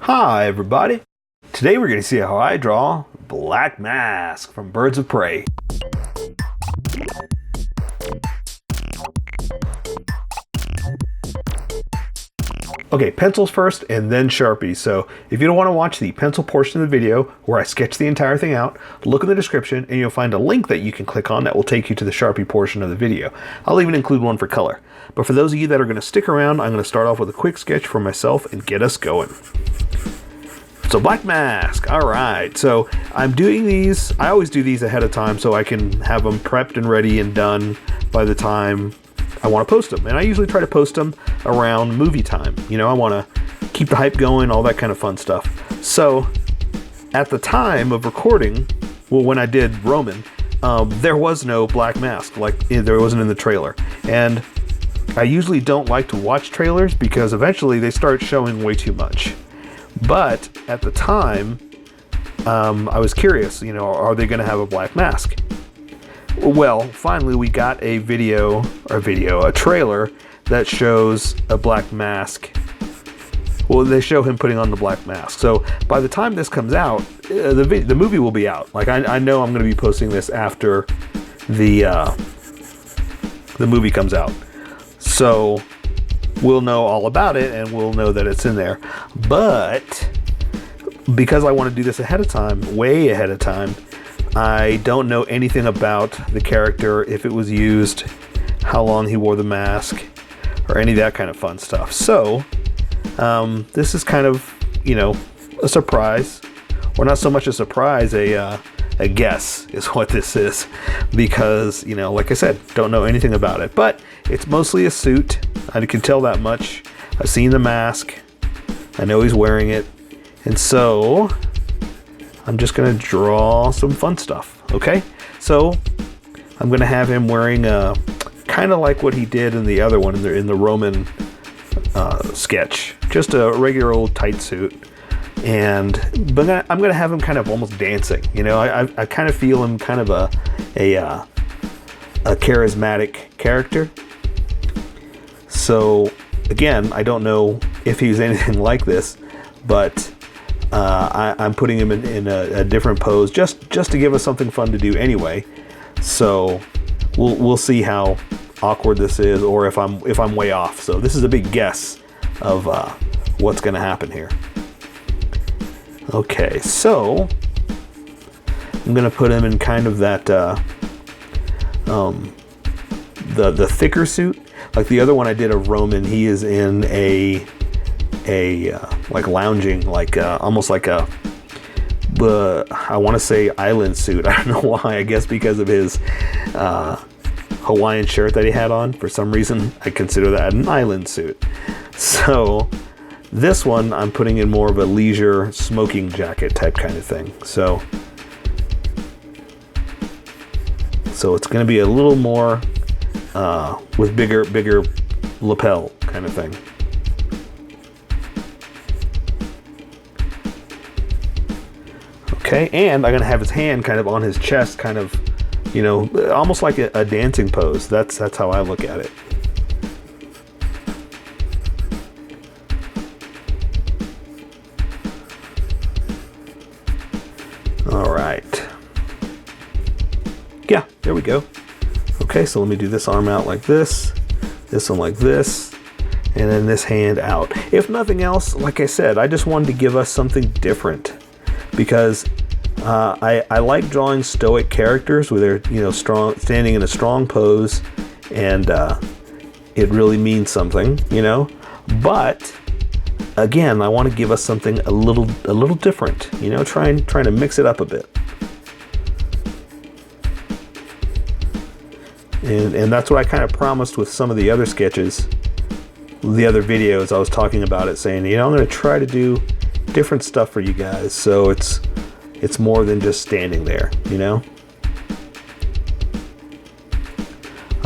Hi everybody! Today we're going to see how I draw Black Mask from Birds of Prey. Okay, pencils first and then Sharpies. So if you don't want to watch the pencil portion of the video where I sketch the entire thing out, look in the description and you'll find a link that you can click on that will take you to the Sharpie portion of the video. I'll even include one for color. But for those of you that are going to stick around, I'm going to start off with a quick sketch for myself and get us going. So Black Mask, alright, so I'm doing these, I always do these ahead of time so I can have them prepped and ready and done by the time I want to post them. And I usually try to post them around movie time. You know, I want to keep the hype going, all that kind of fun stuff. So at the time of recording, well, when I did Roman, there was no Black Mask, like there wasn't in the trailer. And I usually don't like to watch trailers because eventually they start showing way too much. But at the time, I was curious, you know, are they going to have a Black Mask? Well, finally we got a trailer that shows a Black Mask. Well, they show him putting on the Black Mask. So by the time this comes out, the movie will be out. Like I know I'm going to be posting this after the movie comes out. So we'll know all about it and we'll know that it's in there. But because I want to do this ahead of time, way ahead of time, I don't know anything about the character, if it was used, how long he wore the mask, or any of that kind of fun stuff. So this is kind of, you know, a surprise, or not so much a surprise, a guess is what this is, because, you know, like I said, don't know anything about it. But it's mostly a suit. I can tell that much. I've seen the mask. I know he's wearing it. And so I'm just going to draw some fun stuff. Okay? So I'm going to have him wearing kind of like what he did in the other one, in the Roman sketch. Just a regular old tight suit. But I'm going to have him kind of almost dancing. You know, I kind of feel him kind of a charismatic character. So again, I don't know if he's anything like this, but I'm putting him in a different pose just to give us something fun to do anyway. So we'll see how awkward this is, or if I'm way off. So this is a big guess of what's going to happen here. Okay, so I'm going to put him in kind of that the thicker suit. Like the other one I did of Roman, he is in a like lounging, like almost like I want to say island suit. I don't know why. I guess because of his Hawaiian shirt that he had on. For some reason, I consider that an island suit. So this one, I'm putting in more of a leisure smoking jacket type kind of thing. So it's going to be a little more with bigger lapel kind of thing. Okay, and I'm going to have his hand kind of on his chest, kind of, you know, almost like a dancing pose. That's how I look at it. All right. Yeah, there we go. Okay, so let me do this arm out like this one like this, and then this hand out. If nothing else, like I said, I just wanted to give us something different, because I like drawing stoic characters where they're, you know, standing in a strong pose, and it really means something, you know. But again, I want to give us something a little different, you know, trying to mix it up a bit. And that's what I kind of promised with some of the other sketches, the other videos. I was talking about it, saying, you know, I'm going to try to do different stuff for you guys, so it's more than just standing there, you know.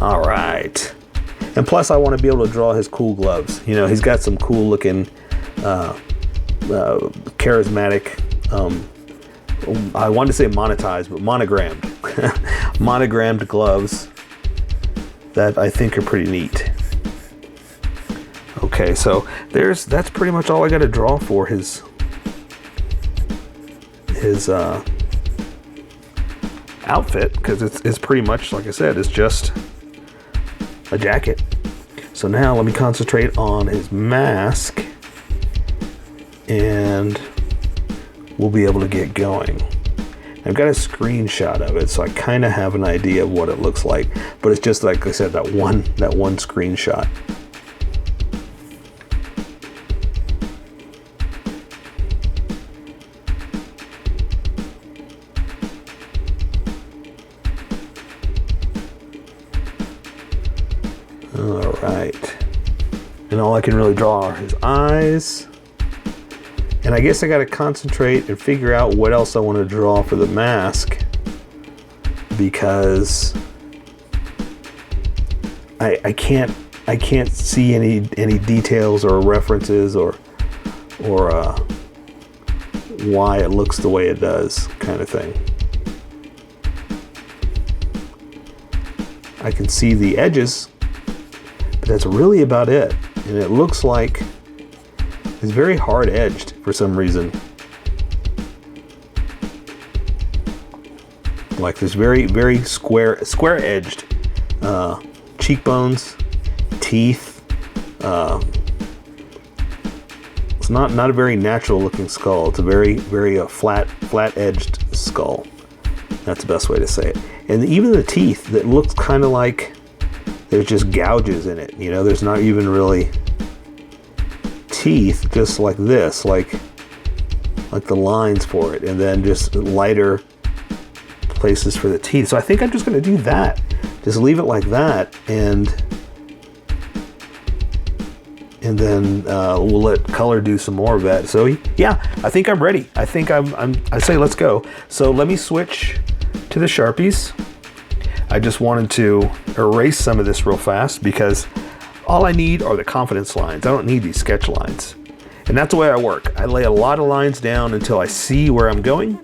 All right, and plus I want to be able to draw his cool gloves. You know, he's got some cool looking charismatic, I wanted to say monetized, but monogrammed monogrammed gloves that I think are pretty neat. Okay, so that's pretty much all I got to draw for his outfit, because it's pretty much, like I said, it's just a jacket. So now let me concentrate on his mask, and we'll be able to get going. I've got a screenshot of it, so I kind of have an idea of what it looks like, but it's just, like I said, that one screenshot. All right, and all I can really draw are his eyes. And I guess I got to concentrate and figure out what else I want to draw for the mask, because I can't see any details or references or why it looks the way it does, kind of thing. I can see the edges, but that's really about it. And it looks like it's very hard edged for some reason. Like this very square edged cheekbones, teeth. It's not a very natural looking skull. It's a very flat edged skull. That's the best way to say it. And even the teeth, that looks kind of like there's just gouges in it. You know, there's not even really teeth, just like this, like the lines for it, and then just lighter places for the teeth. So I think I'm just going to do that. Just leave it like that, and then we'll let color do some more of that. So yeah, I think I'm ready. I think I say let's go. So let me switch to the Sharpies. I just wanted to erase some of this real fast, because all I need are the confidence lines. I don't need these sketch lines. And that's the way I work. I lay a lot of lines down until I see where I'm going,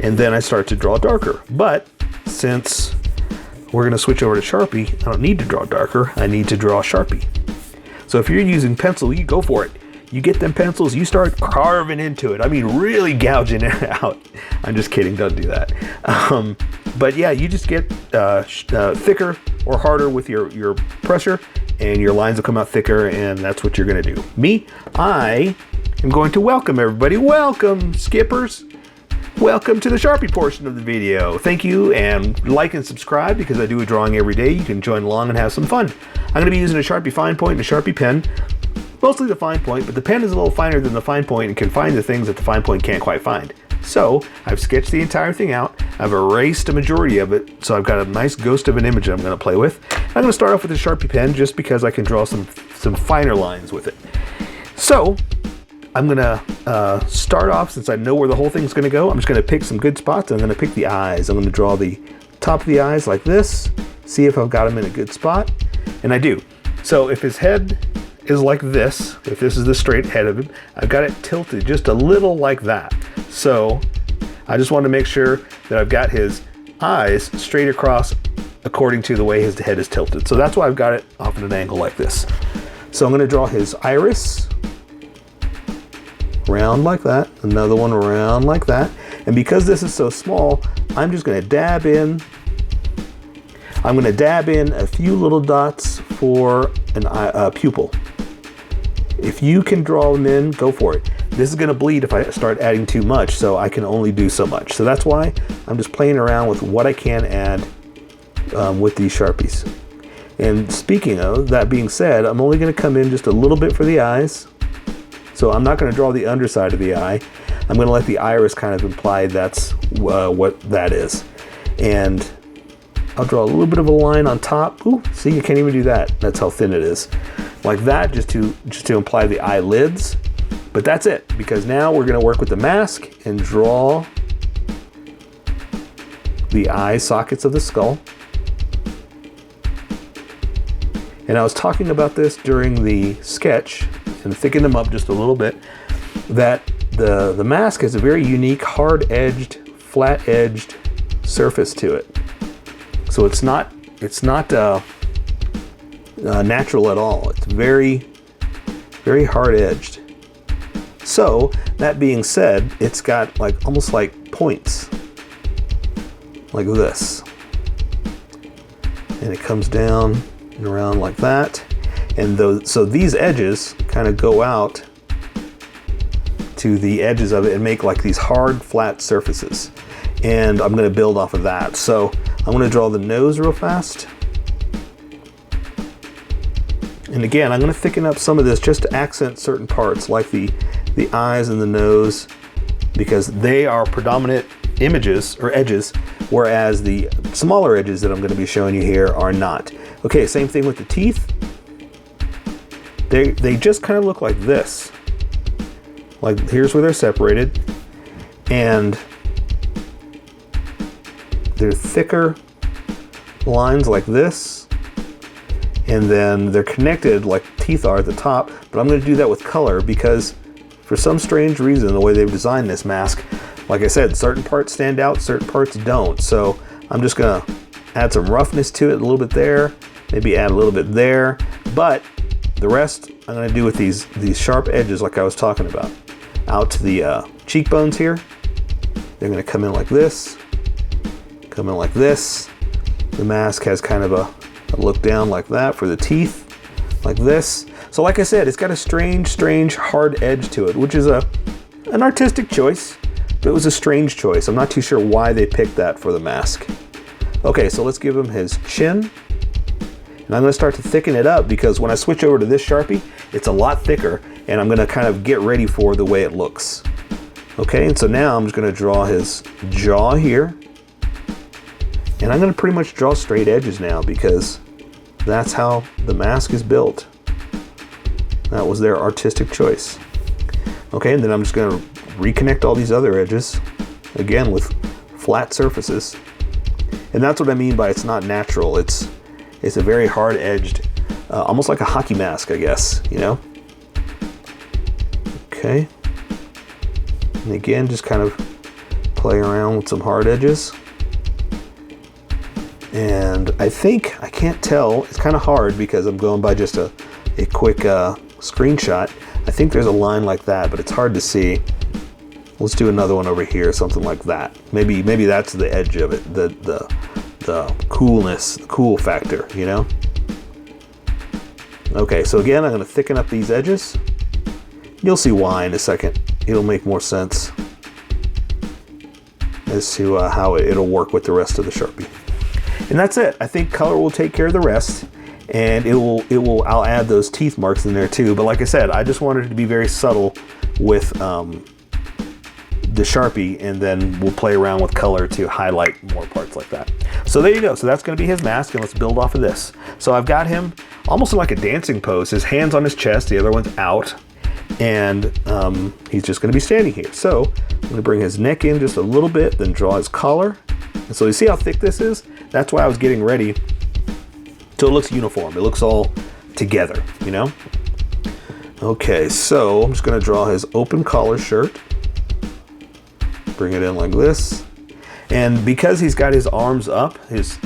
and then I start to draw darker. But since we're going to switch over to Sharpie, I don't need to draw darker. I need to draw Sharpie. So if you're using pencil, you go for it. You get them pencils, you start carving into it. I mean, really gouging it out. I'm just kidding, don't do that. But yeah, you just get thicker or harder with your pressure, and your lines will come out thicker, and that's what you're gonna do. Me, I am going to welcome everybody. Welcome, skippers. Welcome to the Sharpie portion of the video. Thank you, and like and subscribe, because I do a drawing every day. You can join along and have some fun. I'm gonna be using a Sharpie fine point and a Sharpie pen. Mostly the fine point, but the pen is a little finer than the fine point and can find the things that the fine point can't quite find. So I've sketched the entire thing out. I've erased a majority of it, so I've got a nice ghost of an image that I'm going to play with. I'm going to start off with a Sharpie pen just because I can draw some finer lines with it. So I'm going to start off, since I know where the whole thing's going to go. I'm just going to pick some good spots. I'm going to pick the eyes. I'm going to draw the top of the eyes like this, see if I've got them in a good spot, and I do. So if his head is like this, if this is the straight head of him, I've got it tilted just a little like that. So I just want to make sure that I've got his eyes straight across according to the way his head is tilted. So that's why I've got it off at an angle like this. So I'm going to draw his iris, round like that, another one around like that. And because this is so small, I'm just going to dab in a few little dots for a pupil. If you can draw them in, go for it. This is going to bleed if I start adding too much, so I can only do so much. So that's why I'm just playing around with what I can add with these Sharpies. And speaking of that being said, I'm only going to come in just a little bit for the eyes. So I'm not going to draw the underside of the eye. I'm going to let the iris kind of imply that's what that is. And I'll draw a little bit of a line on top. Ooh, see, you can't even do that. That's how thin it is. Like that, just to imply the eyelids. But that's it, because now we're going to work with the mask and draw the eye sockets of the skull. And I was talking about this during the sketch, and thickened them up just a little bit, that the mask has a very unique hard-edged, flat-edged surface to it. So it's not natural at all. It's very hard-edged. So that being said, it's got like almost like points like this, and it comes down and around like that. And so these edges kind of go out to the edges of it and make like these hard flat surfaces, and I'm going to build off of that. So I'm going to draw the nose real fast, and again I'm going to thicken up some of this just to accent certain parts like the eyes and the nose, because they are predominant images or edges, whereas the smaller edges that I'm going to be showing you here are not. Okay, same thing with the teeth. They just kind of look like this. Like here's where they're separated, and they're thicker lines like this, and then they're connected like teeth are at the top. But I'm going to do that with color because for some strange reason, the way they've designed this mask, like I said, certain parts stand out, certain parts don't. So I'm just going to add some roughness to it, a little bit there, maybe add a little bit there, but the rest I'm going to do with these sharp edges like I was talking about. Out to the cheekbones here. They're going to come in like this, come in like this. The mask has kind of a look down like that for the teeth, like this. So like I said, it's got a strange hard edge to it, which is an artistic choice, but it was a strange choice. I'm not too sure why they picked that for the mask. Okay, so let's give him his chin. And I'm going to start to thicken it up because when I switch over to this Sharpie, it's a lot thicker, and I'm going to kind of get ready for the way it looks. Okay, and so now I'm just going to draw his jaw here. And I'm going to pretty much draw straight edges now because that's how the mask is built. That was their artistic choice. Okay, and then I'm just going to reconnect all these other edges, again with flat surfaces. And that's what I mean by it's not natural. It's a very hard-edged, almost like a hockey mask, I guess, you know? Okay. And again, just kind of play around with some hard edges. And I think, I can't tell, it's kind of hard because I'm going by just a quick screenshot. I think there's a line like that, but it's hard to see. Let's do another one over here, something like that. Maybe that's the edge of it, the coolness, the cool factor, you know? Okay, so again, I'm going to thicken up these edges. You'll see why in a second. It'll make more sense as to how it'll work with the rest of the Sharpie. And that's it. I think color will take care of the rest, and I'll add those teeth marks in there too. But like I said, I just wanted it to be very subtle with the Sharpie, and then we'll play around with color to highlight more parts like that. So there you go. So that's going to be his mask, and let's build off of this. So I've got him almost in like a dancing pose. His hands on his chest, the other one's out, and he's just going to be standing here. So I'm going to bring his neck in just a little bit, then draw his collar. And so you see how thick this is? That's why I was getting ready so it looks uniform. It looks all together, you know? Okay, so I'm just going to draw his open collar shirt. Bring it in like this. And because he's got his arms up, his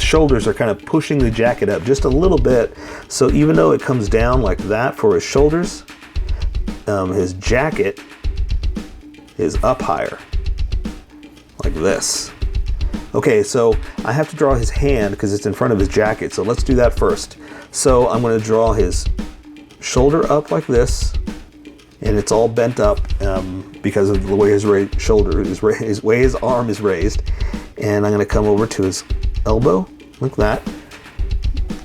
shoulders are kind of pushing the jacket up just a little bit. So even though it comes down like that for his shoulders, his jacket is up higher, like this. Okay, so I have to draw his hand because it's in front of his jacket. So let's do that first. So I'm going to draw his shoulder up like this, and it's all bent up because of the way his shoulder is raised, his way his arm is raised. And I'm going to come over to his elbow like that,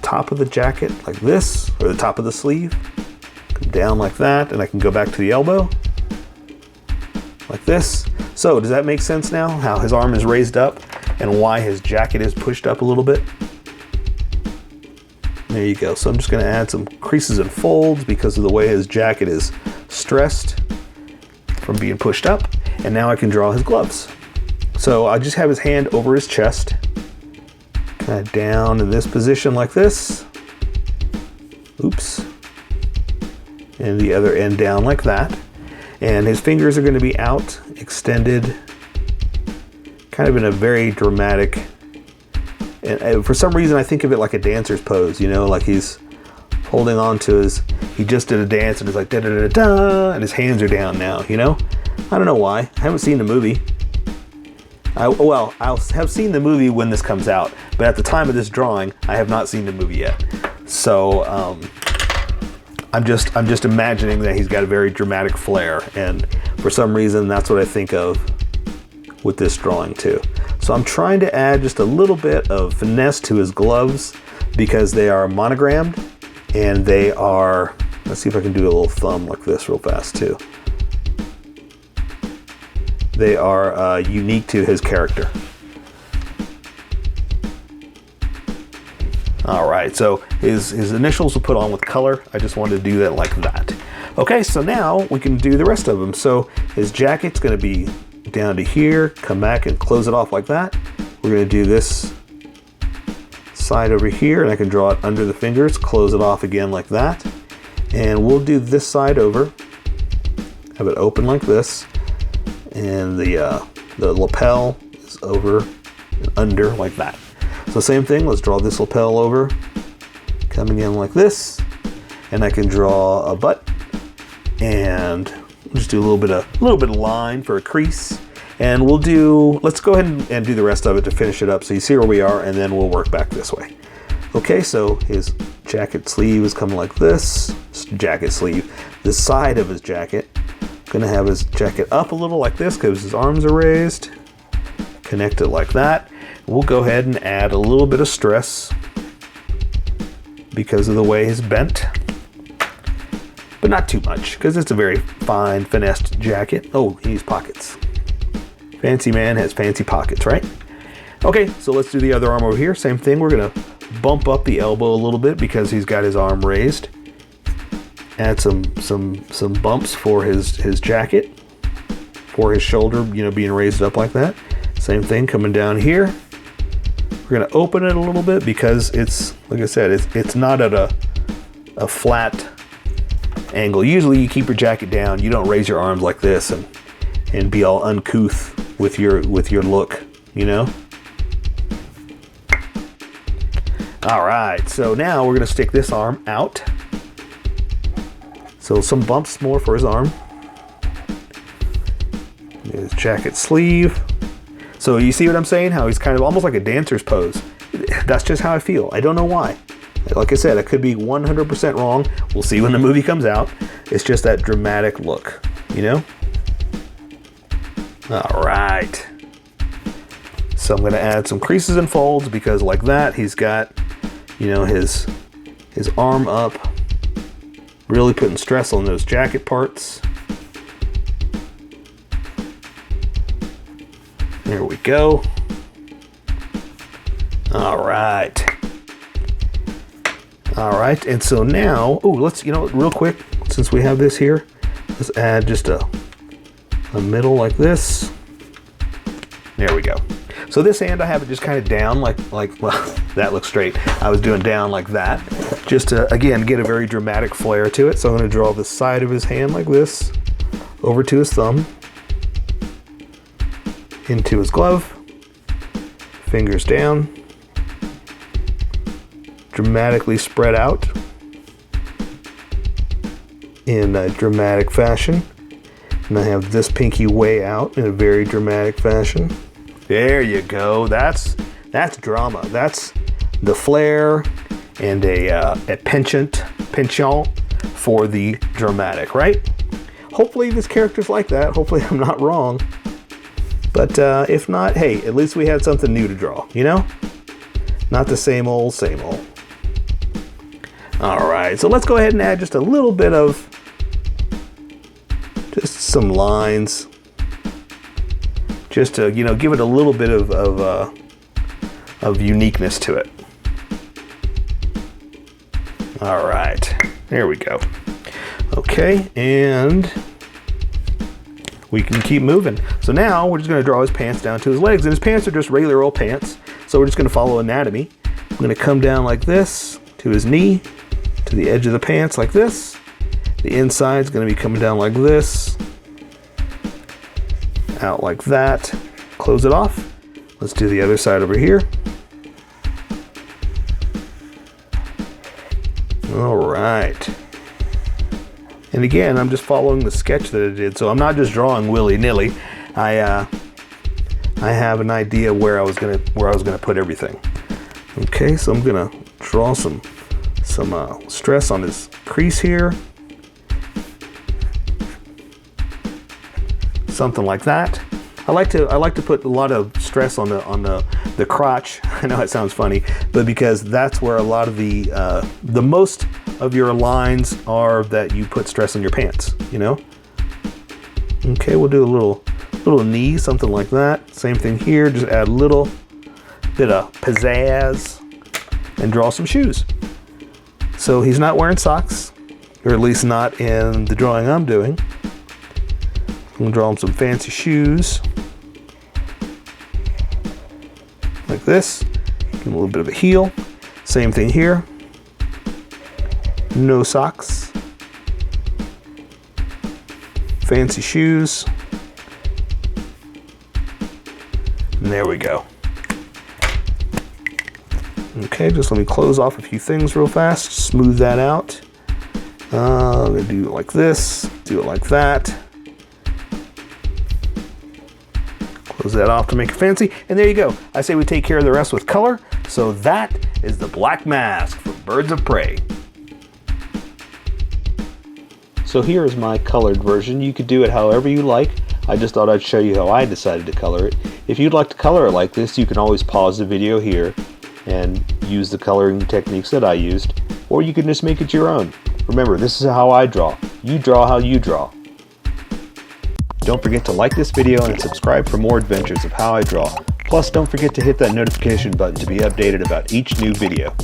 top of the jacket like this, or the top of the sleeve, come down like that, and I can go back to the elbow like this. So does that make sense now? How his arm is raised up and why his jacket is pushed up a little bit? There you go. So I'm just going to add some creases and folds because of the way his jacket is stressed from being pushed up. And now I can draw his gloves. So I just have his hand over his chest, kind of down in this position like this. Oops. And the other end down like that. And his fingers are going to be out, extended, kind of in a very dramatic, and for some reason I think of it like a dancer's pose, you know, like he's holding on to his, he just did a dance and it's like da da da da, and his hands are down now, you know? I don't know why. I haven't seen the movie. I'll have seen the movie when this comes out, but at the time of this drawing, I have not seen the movie yet. So I'm just imagining that he's got a very dramatic flair, and for some reason, that's what I think of with this drawing too. So I'm trying to add just a little bit of finesse to his gloves because they are monogrammed, and they are, let's see if I can do a little thumb like this real fast too. They are unique to his character. All right, so his initials will put on with color. I just wanted to do that like that. Okay, so now we can do the rest of them. So his jacket's gonna be down to here, come back and close it off like that. We're gonna do this side over here, and I can draw it under the fingers, close it off again like that. And we'll do this side over, have it open like this, and the lapel is over and under like that. So same thing, let's draw this lapel over, coming in like this, and I can draw a butt, and just do a little bit of line for a crease. And we'll do, let's go ahead and do the rest of it to finish it up so you see where we are, and then we'll work back this way. Okay, so his jacket sleeve is coming like this. Jacket sleeve, the side of his jacket. Gonna have his jacket up a little like this because his arms are raised. Connect it like that. We'll go ahead and add a little bit of stress because of the way he's bent, but not too much because it's a very fine, finessed jacket. Oh, he needs pockets. Fancy man has fancy pockets, right? Okay, so let's do the other arm over here. Same thing, we're gonna bump up the elbow a little bit because he's got his arm raised. Add some bumps for his jacket, for his shoulder, you know, being raised up like that. Same thing coming down here. We're gonna open it a little bit because it's, like I said, it's not at a flat angle. Usually you keep your jacket down, you don't raise your arms like this and be all uncouth with your look, you know? All right, so now we're gonna stick this arm out. So some bumps more for his arm. His jacket sleeve. So you see what I'm saying? How he's kind of almost like a dancer's pose. That's just how I feel. I don't know why. Like I said, I could be 100% wrong. We'll see when the movie comes out. It's just that dramatic look, you know? All right. So I'm gonna add some creases and folds because like that, he's got, you know, his arm up, really putting stress on those jacket parts. There we go. All right. All right, and so now, oh, let's, you know, real quick, since we have this here, let's add just a middle like this. There we go. So this hand, I have it just kind of down like, well, that looks straight. I was doing down like that, just to, again, get a very dramatic flair to it. So I'm gonna draw the side of his hand like this, over to his thumb, into his glove, fingers down, dramatically spread out in a dramatic fashion. And I have this pinky way out in a very dramatic fashion. There you go. That's drama. That's the flair and a penchant for the dramatic, right? Hopefully this character's like that. Hopefully I'm not wrong. But if not, hey, at least we had something new to draw, you know? Not the same old, same old. All right, so let's go ahead and add just a little bit of, just some lines, just to, you know, give it a little bit of uniqueness to it. All right, there we go. Okay, and we can keep moving. So now we're just gonna draw his pants down to his legs, and his pants are just regular old pants. So we're just gonna follow anatomy. I'm gonna come down like this to his knee, to the edge of the pants like this. The inside's gonna be coming down like this, out like that. Close it off. Let's do the other side over here. All right. right. And again, I'm just following the sketch that I did, so I'm not just drawing willy-nilly. I have an idea where I was gonna put everything. Okay, so I'm gonna draw some stress on his crease here, something like that. I like to put a lot of stress on the crotch. I know it sounds funny, but because that's where a lot of the most of your lines are that you put stress on your pants, you know? Okay, we'll do a little knee, something like that. Same thing here, just add a little bit of pizzazz and draw some shoes. So he's not wearing socks, or at least not in the drawing I'm doing. I'm gonna draw him some fancy shoes. Like this. Give him a little bit of a heel. Same thing here. No socks. Fancy shoes. And there we go. Okay, just let me close off a few things real fast. Smooth that out. I'm gonna do it like this. Do it like that. Close that off to make it fancy, and there you go. I say we take care of the rest with color. So that is the black mask for Birds of Prey. So here is my colored version. You could do it however you like. I just thought I'd show you how I decided to color it. If you'd like to color it like this, you can always pause the video here and use the coloring techniques that I used, or you can just make it your own. Remember, this is how I draw. You draw how you draw. Don't forget to like this video and subscribe for more adventures of how I draw. Plus, don't forget to hit that notification button to be updated about each new video.